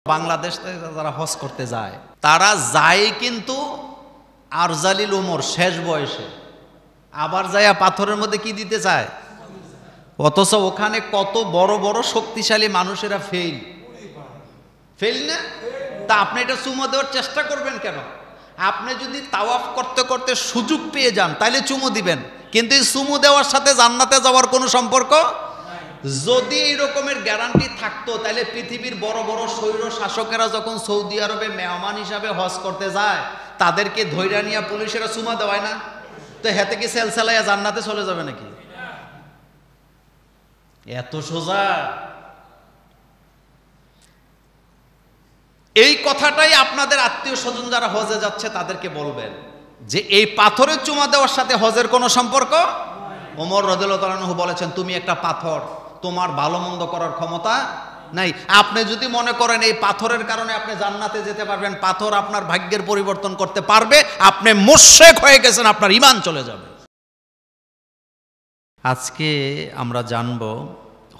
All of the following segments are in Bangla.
বাংলাদেশ থেকে যারা হজ করতে যায় তারা যায় কিন্তু আরজালিল উমর শেষ বয়সে, আবার যায়া পাথরের মধ্যে কি দিতে চায়, অথচ ওখানে কত বড় বড় শক্তিশালী মানুষেরা ফেল না। তা আপনি এটা চুমো দেওয়ার চেষ্টা করবেন কেন? আপনি যদি তাওয়াফ করতে করতে সুযোগ পেয়ে যান তাহলে চুমো দিবেন, কিন্তু এই চুমু দেওয়ার সাথে জান্নাতে যাওয়ার কোনো সম্পর্ক। যদি এই রকমের গ্যারান্টি থাকতো তাহলে পৃথিবীর বড় বড় স্বৈর শাসকেরা যখন সৌদি আরবে মেহমান হিসাবে হজ করতে যায় তাদেরকে ধৈর্য নিয়ে পুলিশেরা চুমা দেওয়ায় না, তো হেতে কি সেলসেলাইয়া জান্নাতে চলে যাবে নাকি? এত সোজা। এই কথাটাই আপনাদের আত্মীয় স্বজন যারা হজে যাচ্ছে তাদেরকে বলবেন যে এই পাথরের চুমা দেওয়ার সাথে হজের কোনো সম্পর্ক। ওমর রাদিয়াল্লাহু তাআলা আনহু বলেছেন, তুমি একটা পাথর, তোমার ভালো মন্দ করার ক্ষমতা নাই। আপনি যদি মনে করেন এই পাথরের কারণে আপনি জান্নাতে যেতে পারবেন, পাথর আপনার ভাগ্যের পরিবর্তন করতে পারবে, আপনি মুশরিক হয়ে গেছেন, আপনার ঈমান চলে যাবে। আজকে আমরা জানব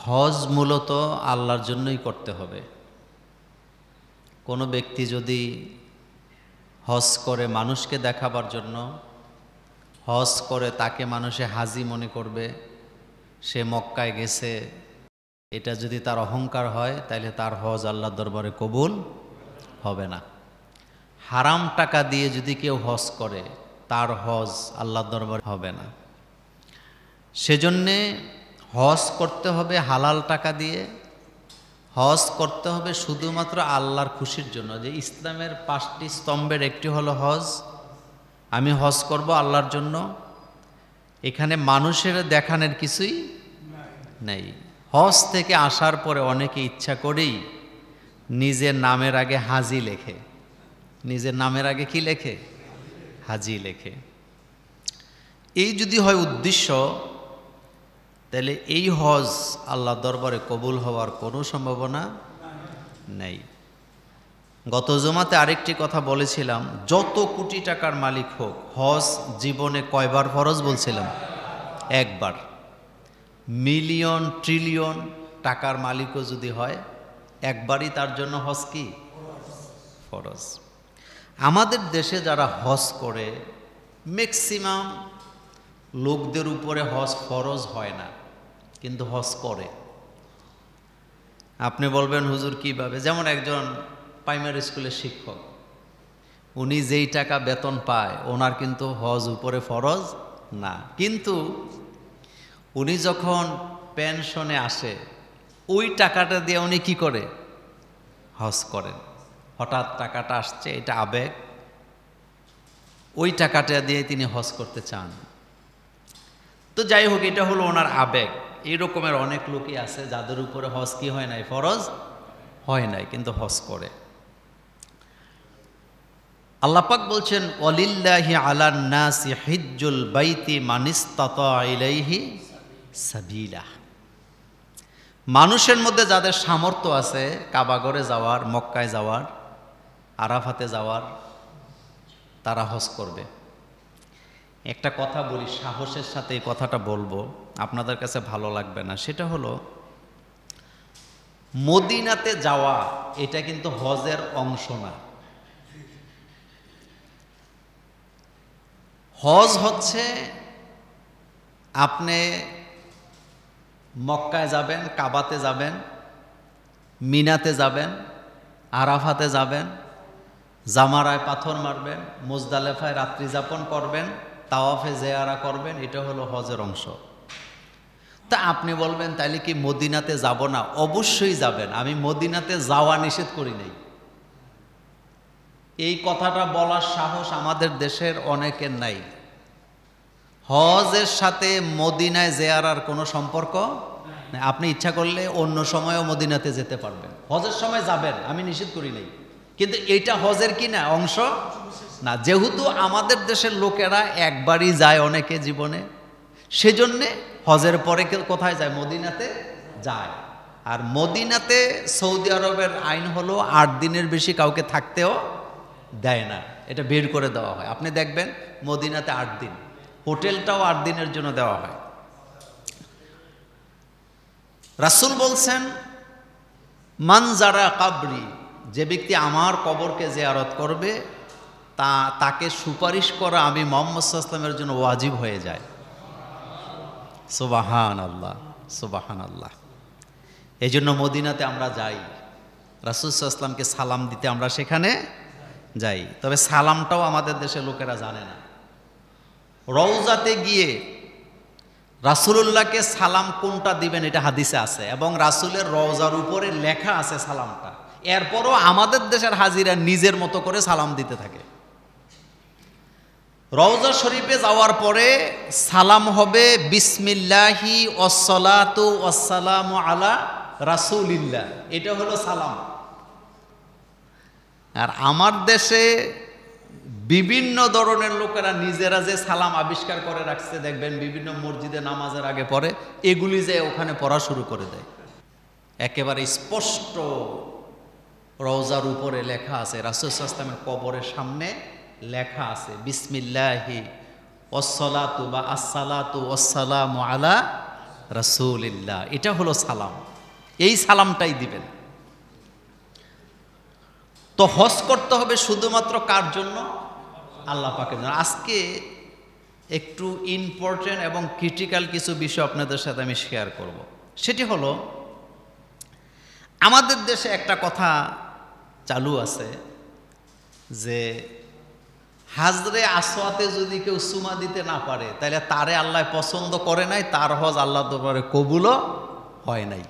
হজ মূলত আল্লাহর জন্যই করতে হবে। কোনো ব্যক্তি যদি হজ করে মানুষকে দেখাবার জন্য, হজ করে তাকে মানুষে হাজি মনে করবে, সে মক্কায় গেছে, এটা যদি তার অহংকার হয় তাহলে তার হজ আল্লাহর দরবারে কবুল হবে না। হারাম টাকা দিয়ে যদি কেউ হজ করে তার হজ আল্লাহর দরবারে হবে না। সেজন্যে হজ করতে হবে হালাল টাকা দিয়ে, হজ করতে হবে শুধুমাত্র আল্লাহর খুশির জন্য। যে ইসলামের 5টি স্তম্ভের একটি হলো হজ। আমি হজ করব আল্লাহর জন্য, এখানে মানুষের দেখানোর কিছুই নেই। হজ থেকে আসার পরে অনেকে ইচ্ছা করেই নিজের নামের আগে হাজি লেখে। নিজের নামের আগে কি লেখে? হাজি লেখে। এই যদি হয় উদ্দেশ্য, তাহলে এই হজ আল্লাহ দরবারে কবুল হওয়ার কোনো সম্ভাবনা নেই। গত জুমাতে আরেকটি কথা বলেছিলাম, যত কোটি টাকার মালিক হোক, হজ জীবনে কয়বার ফরজ বলছিলাম? একবার। মিলিয়ন ট্রিলিয়ন টাকার মালিকও যদি হয়, একবারই তার জন্য হজ কি ফরজ। আমাদের দেশে যারা হজ করে ম্যাক্সিমাম লোকদের উপরে হজ ফরজ হয় না, কিন্তু হজ করে। আপনি বলবেন হুজুর কিভাবে? যেমন একজন প্রাইমারি স্কুলের শিক্ষক, উনি যেই টাকা বেতন পায় ওনার কিন্তু হজ উপরে ফরজ না, কিন্তু উনি যখন পেনশনে আসে ওই টাকাটা দিয়ে উনি কি করে? হজ করেন। হঠাৎ টাকাটা আসছে, এটা আবেগ, ওই টাকাটা দিয়ে তিনি হজ করতে চান। তো যাই হোক, এটা হলো ওনার আবেগ। এই রকমের অনেক লোকই আছে যাদের উপরে হজ কি হয় নাই, ফরজ হয় নাই, কিন্তু হজ করে। আল্লাহ পাক বলছেন, ওয়ালিল্লাহি আলান নাসি হিজ্জুল বাইতি মান ইসতাতা ইলাইহি সাবিলা। মানুষের মধ্যে যাদের সামর্থ্য আছে কাবাগরে যাওয়ার, মক্কায় যাওয়ার, আরাফাতে যাওয়ার, তারা হজ করবে। একটা কথা বলি, সাহসের সাথে এই কথাটা বলবো, আপনাদের কাছে ভালো লাগবে না। সেটা হলো, মদিনাতে যাওয়া এটা কিন্তু হজের অংশ না। হজ হচ্ছে আপনি মক্কায় যাবেন, কাবাতে যাবেন, মিনাতে যাবেন, আরাফাতে যাবেন, জামারায় পাথর মারবেন, মুজদালেফায় রাত্রি যাপন করবেন, তাওয়াফে জিয়ারা করবেন, এটা হলো হজের অংশ। তা আপনি বলবেন তাইলে কি মদিনাতে যাব না? অবশ্যই যাবেন, আমি মদিনাতে যাওয়া নিষেধ করি নাই। এই কথাটা বলার সাহস আমাদের দেশের অনেকের নাই। হজের সাথে মদিনায় জিয়ারার কোনো সম্পর্ক নেই। আপনি ইচ্ছা করলে অন্য সময়ও মদিনাতে যেতে পারবেন, হজের সময় যাবেন, আমি নিষেধ করি নাই, কিন্তু এইটা হজের কি না অংশ না। যেহেতু আমাদের দেশের লোকেরা একবারই যায় অনেকে জীবনে, সেজন্যে হজের পরে কোথায় যায়? মদিনাতে যায়। আর মদিনাতে সৌদি আরবের আইন হলো 8 দিনের বেশি কাউকে থাকতেও দেয় না, এটা বের করে দেওয়া হয়। আপনি দেখবেন মদিনাতে 8 দিন, হোটেলটাও 8 দিনের জন্য দেওয়া হয়। রাসূল বলছেন, মান যারা কাবরি, যে ব্যক্তি আমার কবরকে জিয়ারত করবে তাকে সুপারিশ করা আমি মুহাম্মদ সাল্লাল্লাহু আলাইহি ওয়াসাল্লামের জন্য ওয়াজিব হয়ে যায়। সুবহানাল্লাহ, সুবহানাল্লাহ। এই জন্য মদিনাতে আমরা যাই, রাসূল সাল্লাল্লাহু আলাইহি ওয়াসাল্লামকে সালাম দিতে আমরা সেখানে যাই। তবে সালামটাও আমাদের দেশের লোকেরা জানে না। রওজাতে গিয়ে রাসূলুল্লাহকে সালাম কোনটা দিবেন এটা হাদিসে আছে, এবং রাসূলের রওজার উপরে লেখা আছে সালামটা। এরপরও আমাদের দেশের হাজিরা নিজের মতো করে সালাম দিতে থাকে। রওজা শরীফে যাওয়ার পরে সালাম হবে বিসমিল্লাহি ওয়াসসালাতু ওয়াসসালামু আলা রাসূলিল্লাহ, এটা হলো সালাম। আর আমার দেশে বিভিন্ন ধরনের লোকেরা নিজেরা যে সালাম আবিষ্কার করে রাখছে, দেখবেন বিভিন্ন মসজিদে নামাজের আগে পড়ে, এগুলি যে ওখানে পড়া শুরু করে দেয়। একেবারে স্পষ্ট রওজার উপরে লেখা আছে, রাসূল সাল্লাল্লাহু আলাইহি ওয়াসাল্লামের কবরের সামনে লেখা আছে বিসমিল্লাহি ওয়াসসালাতু বা আসসালাতু ওয়াসসালামু আলা রাসূলিল্লাহ, এটা হলো সালাম। এই সালামটাই দিবেন। তো হজ করতে হবে শুধুমাত্র কার জন্য? আল্লাহ পাকের জন্য। আজকে একটু ইম্পর্টেন্ট এবং ক্রিটিক্যাল কিছু বিষয় আপনাদের সাথে আমি শেয়ার করব। সেটি হলো, আমাদের দেশে একটা কথা চালু আছে যে হাজরে আসওয়াতে যদি কেউ চুমা দিতে না পারে তাহলে তারে আল্লাহ পছন্দ করে নাই, তার হজ আল্লাহ দরবারে কবুলও হয় নাই।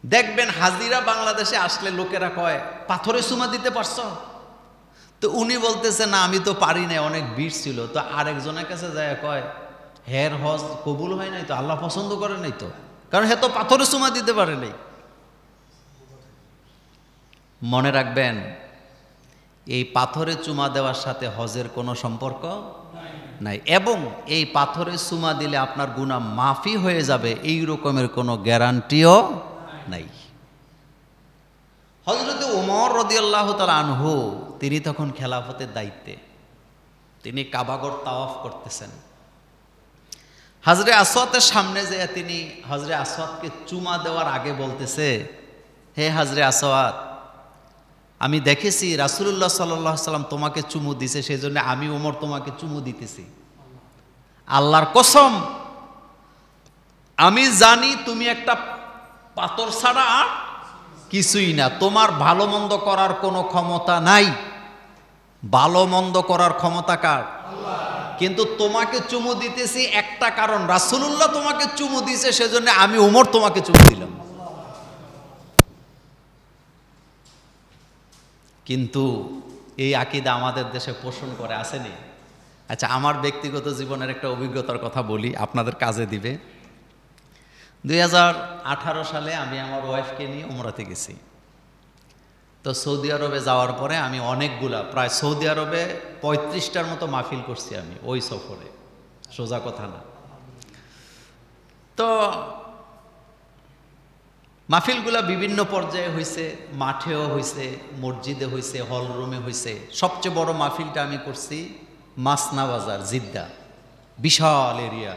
দেখবেন হাজিরা বাংলাদেশে আসলে লোকেরা কয় পাথরে চুমা দিতে পারছো? তো উনি বলতেছে না আমি তো পারি না, অনেক ভিড় ছিল। তো আরেকজনের কাছে যায় কয় হের হজ কবুল হয় নাই, তো আল্লাহ পছন্দ করে নাই, তো কারণ হে তো পাথরে চুমা দিতে পারে নাই। মনে রাখবেন, এই পাথরে চুমা দেওয়ার সাথে হজের কোনো সম্পর্ক নাই, এবং এই পাথরে চুমা দিলে আপনার গুনাহ মাফি হয়ে যাবে এই রকমের কোনো গ্যারান্টিও নাই। হযরত ওমর রাদিয়াল্লাহু তাআলা আনহু তিনি তখন খেলাফতের দায়িত্বে, তিনি কাবাগর তাওয়াফ করতেছেন। হাজরে আসওয়াদের সামনে যেয়ে তিনি হাজরে আসওয়াদকে চুমা দেওয়ার আগে বলতেছে, হে হাজরে আসওয়াদ, আমি দেখেছি রাসূলুল্লাহ সাল্লাল্লাহু আলাইহি সাল্লাম তোমাকে চুমু দিছে, সেই জন্য আমি ওমর তোমাকে চুমু দিতেছি। আল্লাহর কসম, আমি জানি তুমি একটা পাথর ছাড়া আর কিছুই না, তোমার ভালো মন্দ করার কোনো ক্ষমতা নাই। ভালো মন্দ করার ক্ষমতা কার? কিন্তু তোমাকে চুমু দিতেছি একটা কারণ, রাসূলুল্লাহ তোমাকে চুমু দিছে, সেজন্য আমি ওমর তোমাকে চুমু দিলাম। কিন্তু এই আকীদা আমাদের দেশে পোষণ করে আসেনি। আচ্ছা, আমার ব্যক্তিগত জীবনের একটা অভিজ্ঞতার কথা বলি, আপনাদের কাজে দিবে। 2018 সালে আমি আমার ওয়াইফকে নিয়ে উমরাতে গেছি। তো সৌদি আরবে যাওয়ার পরে আমি অনেকগুলা, প্রায় সৌদি আরবে 35টার মতো মাহফিল করছি আমি ওই সফরে, সোজা কথা না। তো মাহফিলগুলা বিভিন্ন পর্যায়ে হয়েছে, মাঠেও হয়েছে, মসজিদে হয়েছে, হল রুমে হয়েছে। সবচেয়ে বড় মাহফিলটা আমি করছি মাসনা বাজার, জিদ্দা, বিশাল এরিয়া,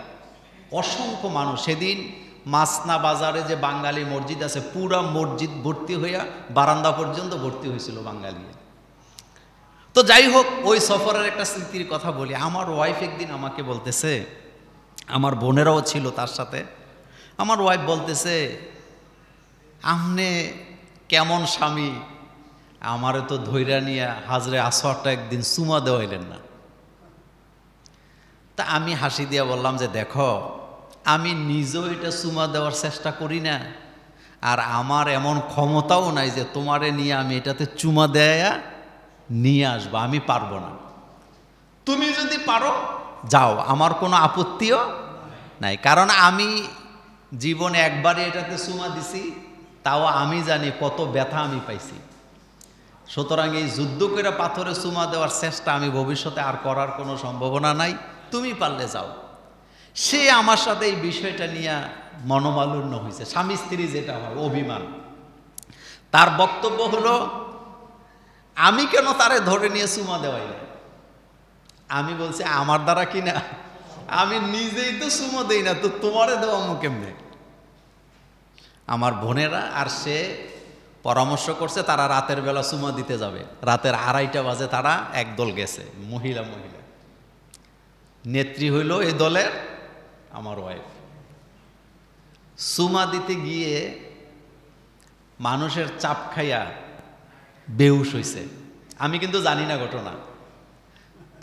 অসংখ্য মানুষ। সেদিন মাসনা বাজারে যে বাঙালি মসজিদ আছে, পুরা মসজিদ ভর্তি হইয়া বারান্দা পর্যন্ত ভর্তি হয়েছিল বাঙালি। তো যাই হোক, ওই সফরের একটা স্মৃতির কথা বলি। আমার ওয়াইফ একদিন আমাকে বলতেছে, আমার বোনেরাও ছিল তার সাথে, আমার ওয়াইফ বলতেছে, আপনি কেমন স্বামী, আমারে তো ধৈর্য নিয়ে হাজরে আসওয়াদটা একদিন চুমা দেওয়াইলেন না। তা আমি হাসি দিয়ে বললাম যে দেখো, আমি নিজেও এটা চুমা দেওয়ার চেষ্টা করি না, আর আমার এমন ক্ষমতাও নাই যে তোমারে নিয়ে আমি এটাতে চুমা দেয়া নিয়ে আসবো, আমি পারবো না। তুমি যদি পারো যাও, আমার কোনো আপত্তিও নাই, কারণ আমি জীবনে একবারই এটাতে চুমা দিছি, তাও আমি জানি কত ব্যথা আমি পাইছি। সুতরাং এই যুদ্ধ করে পাথরে চুমা দেওয়ার চেষ্টা আমি ভবিষ্যতে আর করার কোনো সম্ভাবনা নাই, তুমি পারলে যাও। সে আমার সাথে এই বিষয়টা নিয়ে মনোমালিন্য হয়েছে, স্বামী স্ত্রী যেটা হয়, অভিমান। তার বক্তব্য হলো, আমি কেন তারে ধরে নিয়ে চুমা দেওয়াই না? আমি বলছি আমার দ্বারা কি না, আমি নিজেই তো চুমা দেই না, তো তোমারে দেওয়া কেমনে? আমার বোনেরা আর সে পরামর্শ করছে তারা রাতের বেলা চুমা দিতে যাবে। রাতের 2:30 বাজে তারা একদল গেছে, মহিলা নেত্রী হইল এই দলের আমার ওয়াইফ। চুমা দিতে গিয়ে মানুষের চাপ খাইয়া বেহুশ হইছে। আমি কিন্তু জানি না ঘটনা।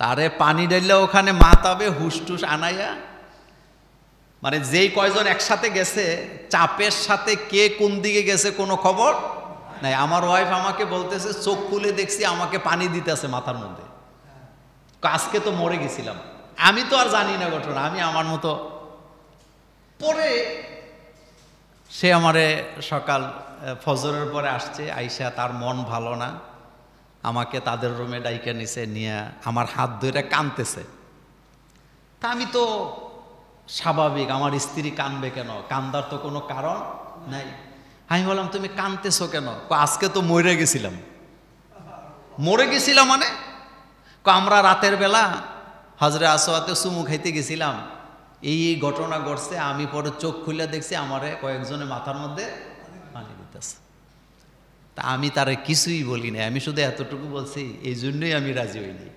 তারে পানি ডাইলে ওখানে মাতাবে হুসটুস আনাইয়া, মানে যেই কয়জন একসাথে গেছে চাপের সাথে কে কোন দিকে গেছে কোনো খবর নাই। আমার ওয়াইফ আমাকে বলতেছে চোখ খুলে দেখছি আমাকে পানি দিতেছে মাথার মধ্যে। আজকে তো মরে গেছিলাম। আমি তো আর জানি না ঘটনা, আমি আমার মতো। পরে সে আমারে সকাল ফজরের পরে আসছে, আইসা তার মন ভালো না, আমাকে তাদের রুমে ডাইকা নিছে, নিয়ে আমার হাত ধরে কাঁদতেছে। তা আমি তো স্বাভাবিক, আমার স্ত্রী কাঁদবে কেন, কান্দার তো কোনো কারণ নাই। আমি বললাম তুমি কাঁদতেছো কেন? আজকে তো মরে গেছিলাম। মরে গেছিলাম মানে? আমরা রাতের বেলা হজরে আসওয়াতে চুমু খাইতে গেছিলাম, এই ঘটনা ঘটছে। আমি পরে চোখ খুলে দেখছি আমারে কয়েকজনে মাথার মধ্যে পানি দিতেছে। তা আমি তারে কিছুই বলি না, আমি শুধু এতটুকু বলছি এই জন্যই আমি রাজি হইনি।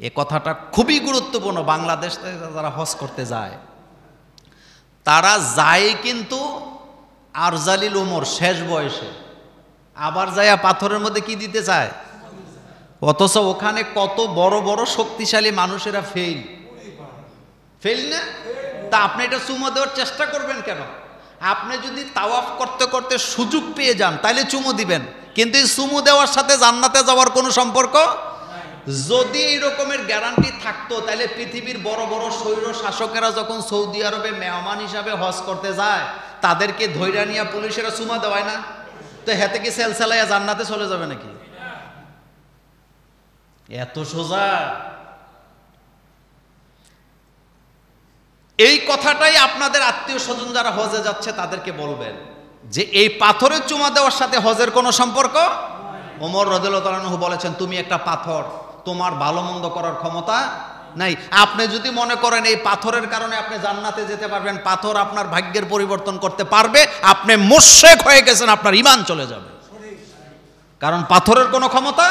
এ কথাটা খুবই গুরুত্বপূর্ণ। বাংলাদেশ থেকে যারা হজ করতে যায় তারা যায় কিন্তু আরজালিল উমর, শেষ বয়সে, আবার যায়া পাথরের মধ্যে কি দিতে চায়, অথচ ওখানে কত বড় বড় শক্তিশালী মানুষেরা ফেল না। তা আপনি এটা চুমো দেওয়ার চেষ্টা করবেন কেন? আপনি যদি তাওয়াফ করতে করতে সুযোগ পেয়ে যান তাহলে চুমু দিবেন, কিন্তু এই চুমু দেওয়ার সাথে জান্নাতে যাওয়ার কোনো সম্পর্ক। যদি এই রকমের গ্যারান্টি থাকতো তাহলে পৃথিবীর বড় বড় স্বৈর শাসকেরা যখন সৌদি আরবে মেহমান হিসাবে হজ করতে যায় তাদেরকে ধৈর্য নিয়ে পুলিশেরা চুমা দেওয়ায় না? তো হেতে কি সেলসেলাইয়া জান্নাতে চলে যাবে নাকি? এত সোজা? এই কথাটাই আপনাদের আত্মীয় স্বজন যারা হজে যাচ্ছে তাদেরকে বলবেন যে এই পাথরের চুমা দেওয়ার সাথে হজের কোনো সম্পর্ক। ওমর রাদিয়াল্লাহু তাআলা আনহু বলেছেন তুমি একটা পাথর, তোমার ভালো মন্দ করার ক্ষমতা নাই। আপনি যদি মনে করেন এই পাথরের কারণে আপনি জান্নাতে যেতে পারবেন, পাথর আপনার ভাগ্যের পরিবর্তন করতে পারবে, আপনি মুশরিক হয়ে গেছেন, আপনার ঈমান চলে যাবে। কারণ পাথরের কোনো ক্ষমতা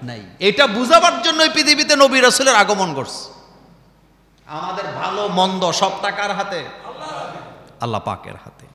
নাই। এটা বুঝাবার জন্যই পৃথিবীতে নবী রাসূলের আগমন করছে। আমাদের ভালো মন্দ সব টাকার হাতে, আল্লাহ পাকের হাতে।